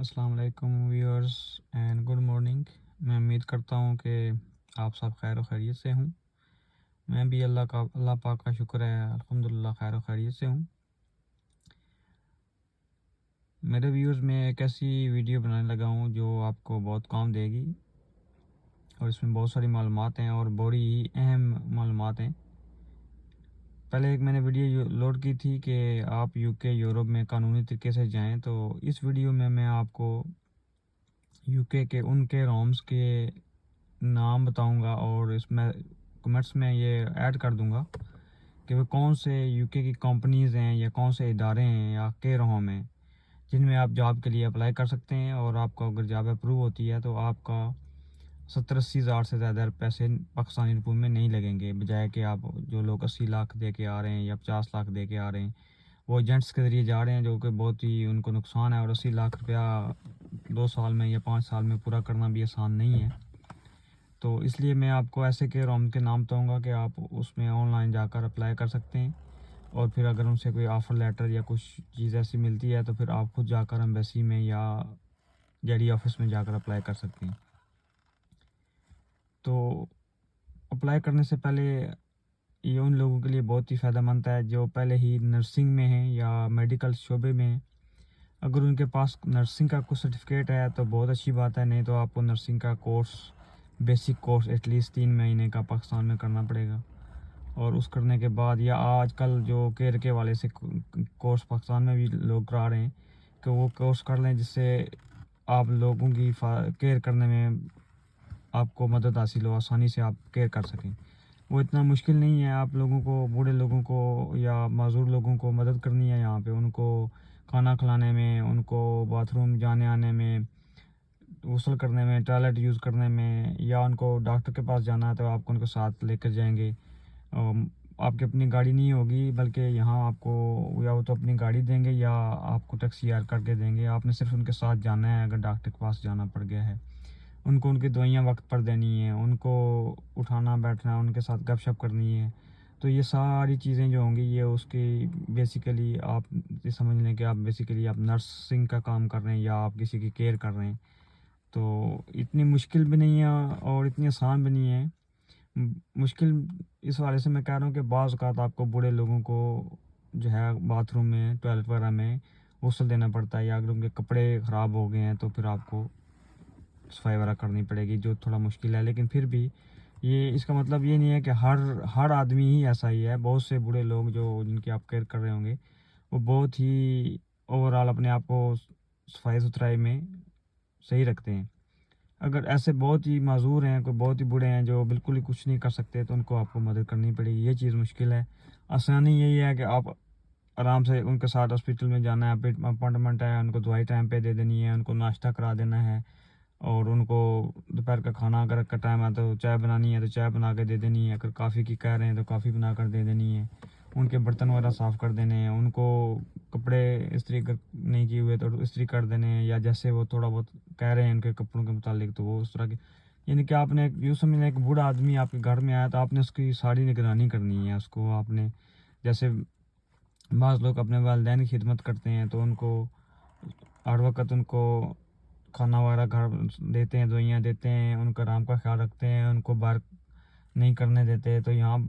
अस्सलाम वालेकुम viewers and good morning. मैं उम्मीद करता हूँ कि आप सब खैर व खैरियत से हूँ। मैं भी अल्लाह पाक का शुक्र है, अल्हम्दुलिल्लाह खैर व खैरियत से हूँ। मेरे व्यूअर्स में एक ऐसी वीडियो बनाने लगा हूँ जो आपको बहुत काम देगी और इसमें बहुत सारी मालूमात हैं और बड़ी ही अहम मालूमात हैं। पहले एक मैंने वीडियो लोड की थी कि आप यूके यूरोप में कानूनी तरीके से जाएँ, तो इस वीडियो में मैं आपको यूके के उनके रोम्स के नाम बताऊंगा और इसमें कमेंट्स में ये ऐड कर दूंगा कि वो कौन से यूके की कंपनीज़ हैं या कौन से इदारे हैं या के होम हैं जिनमें आप जॉब के लिए अप्लाई कर सकते हैं। और आपका अगर जॉब अप्रूव होती है तो आपका 70-80 हज़ार से ज़्यादा पैसे पाकिस्तानी रुपये में नहीं लगेंगे, बजाय कि आप जो लोग 80 लाख दे के आ रहे हैं या 50 लाख दे के आ रहे हैं वो एजेंट्स के ज़रिए जा रहे हैं, जो कि बहुत ही उनको नुकसान है। और 80 लाख रुपया 2 साल में या 5 साल में पूरा करना भी आसान नहीं है। तो इसलिए मैं आपको ऐसे के रोम के नाम बताऊंगा कि आप उसमें ऑनलाइन जाकर अप्लाई कर सकते हैं और फिर अगर उनसे कोई ऑफ़र लेटर या कुछ चीज़ ऐसी मिलती है तो फिर आप खुद जाकर एम्बेसी में या जेडी ऑफिस में जाकर अप्लाई कर सकते हैं। तो अप्लाई करने से पहले ये उन लोगों के लिए बहुत ही फ़ायदेमंद है जो पहले ही नर्सिंग में हैं या मेडिकल शोबे में हैं। अगर उनके पास नर्सिंग का कुछ सर्टिफिकेट है तो बहुत अच्छी बात है, नहीं तो आपको नर्सिंग का कोर्स, बेसिक कोर्स एटलीस्ट 3 महीने का पाकिस्तान में करना पड़ेगा। और उस करने के बाद या आजकल जो केयर के वाले से कोर्स पाकिस्तान में भी लोग करा रहे हैं कि वो कोर्स कर लें, जिससे आप लोगों की केयर करने में आपको मदद हासिल हो, आसानी से आप केयर कर सकें। वो इतना मुश्किल नहीं है। आप लोगों को, बूढ़े लोगों को या माजूर लोगों को मदद करनी है यहाँ पे, उनको खाना खिलाने में, उनको बाथरूम जाने आने में, गुस्ल करने में, टॉयलेट यूज़ करने में, या उनको डॉक्टर के पास जाना है तो आपको उनके साथ लेकर जाएंगे। आपकी अपनी गाड़ी नहीं होगी, बल्कि यहाँ आपको या वो तो अपनी गाड़ी देंगे या आपको टैक्सी हायर करके देंगे। आपने सिर्फ उनके साथ जाना है अगर डॉक्टर के पास जाना पड़ गया है। उनको उनकी दवाइयाँ वक्त पर देनी है, उनको उठाना बैठना, उनके साथ गपशप करनी है। तो ये सारी चीज़ें जो होंगी ये उसकी बेसिकली आप ये समझ लें कि आप बेसिकली आप नर्सिंग का काम कर रहे हैं या आप किसी की केयर कर रहे हैं। तो इतनी मुश्किल भी नहीं है और इतनी आसान भी नहीं है। मुश्किल इस वाले से मैं कह रहा हूँ कि बाज़ औक़ात आपको बूढ़े लोगों को जो है बाथरूम में, टॉयलेट वगैरह में गुस्ल देना पड़ता है, या अगर उनके कपड़े ख़राब हो गए हैं तो फिर आपको सफाई वगैरह करनी पड़ेगी, जो थोड़ा मुश्किल है। लेकिन फिर भी ये इसका मतलब ये नहीं है कि हर आदमी ही ऐसा ही है। बहुत से बूढ़े लोग जो जिनकी आप केयर कर रहे होंगे वो बहुत ही ओवरऑल अपने आप को सफाई सुथराई में सही रखते हैं। अगर ऐसे बहुत ही माजूर हैं, कोई बहुत ही बूढ़े हैं जो बिल्कुल ही कुछ नहीं कर सकते, तो उनको आपको मदद करनी पड़ेगी। ये चीज़ मुश्किल है। आसानी यही है कि आप आराम से उनके साथ हॉस्पिटल में जाना है, अपॉइंटमेंट है, उनको दवाई टाइम पे दे देनी है, उनको नाश्ता करा देना है, और उनको दोपहर का खाना अगर का टाइम है तो चाय बनानी है तो चाय बना के दे देनी है, अगर काफ़ी की कह रहे हैं तो काफ़ी बना कर दे देनी है, उनके बर्तन वगैरह साफ़ कर देने हैं, उनको कपड़े इस्त्री नहीं किए हुए तो इस्त्री कर देने हैं, या जैसे वो थोड़ा बहुत कह रहे हैं उनके कपड़ों के मुतालिक तो वो उस तरह के। यानी कि आपने यूँ समझ लें, एक बूढ़ा आदमी आपके घर में आया तो आपने उसकी सारी निगरानी करनी है। उसको आपने, जैसे बाज़ लोग अपने वालिदैन की खिदमत करते हैं तो उनको हर वक्त उनको खाना वगैरह घर देते हैं, दवाइयाँ देते हैं, उनका आराम का ख्याल रखते हैं, उनको बाहर नहीं करने देते। तो यहाँ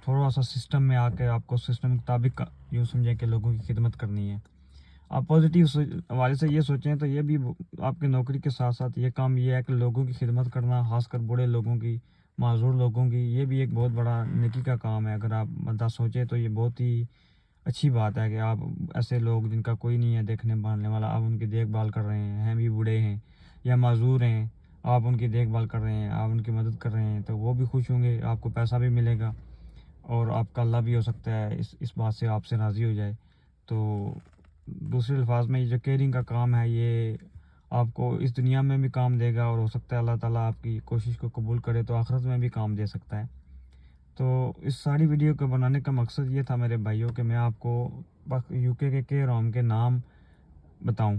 थोड़ा सा सिस्टम में आके आपको सिस्टम के मुताबिक यूँ समझें कि लोगों की खिदमत करनी है। आप पॉजिटिव हवाले से ये सोचें तो ये भी आपकी नौकरी के साथ साथ ये काम ये है कि लोगों की खिदमत करना, खासकर बूढ़े लोगों की, माजूर लोगों की, ये भी एक बहुत बड़ा नेकी का काम है। अगर आप बंदा सोचें तो ये बहुत ही अच्छी बात है कि आप ऐसे लोग जिनका कोई नहीं है देखने भालने वाला, आप उनकी देखभाल कर रहे हैं भी बूढ़े हैं या माजूर हैं, आप उनकी देखभाल कर रहे हैं, आप उनकी मदद कर रहे हैं, तो वो भी खुश होंगे, आपको पैसा भी मिलेगा और आपका अल्लाह भी हो सकता है इस बात से आपसे राज़ी हो जाए। तो दूसरे अल्फाज में ये जो केयरिंग का काम है ये आपको इस दुनिया में भी काम देगा, और हो सकता है अल्लाह ताला आपकी कोशिश को कबूल करे तो आखिरत में भी काम दे सकता है। तो इस सारी वीडियो को बनाने का मकसद ये था मेरे भाइयों कि मैं आपको यूके के रोम के नाम बताऊं।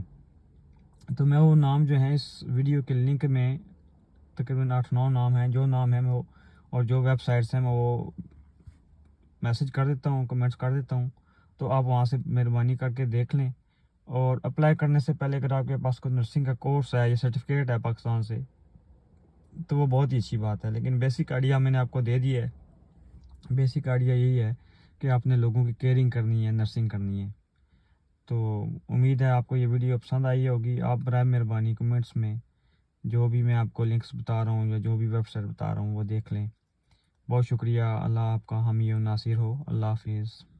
तो मैं वो नाम जो है इस वीडियो के लिंक में तकरीबन 8-9 नाम हैं, जो नाम है मैं वो और जो वेबसाइट्स हैं मैं वो मैसेज कर देता हूँ, कमेंट्स कर देता हूँ। तो आप वहाँ से मेहरबानी करके देख लें اور اپلائی کرنے سے پہلے اگر آپ کے پاس کوئی نرسنگ کا کورس ہے یا سرٹیفکیٹ ہے پاکستان سے تو وہ بہت ہی اچھی بات ہے، لیکن بیسک آئیڈیا میں نے آپ کو دے دیا ہے۔ بیسک آئیڈیا یہی ہے کہ آپ نے لوگوں کی کیئرنگ کرنی ہے، نرسنگ کرنی ہے۔ تو امید ہے آپ کو یہ ویڈیو پسند آئی ہوگی۔ آپ برائے مہربانی کمنٹس میں جو بھی میں آپ کو لنکس بتا رہا ہوں یا جو بھی ویب سائٹ بتا رہا ہوں وہ دیکھ لیں۔ بہت شکریہ۔ اللہ آپ کا حامی و ناصر ہو۔ اللہ حافظ۔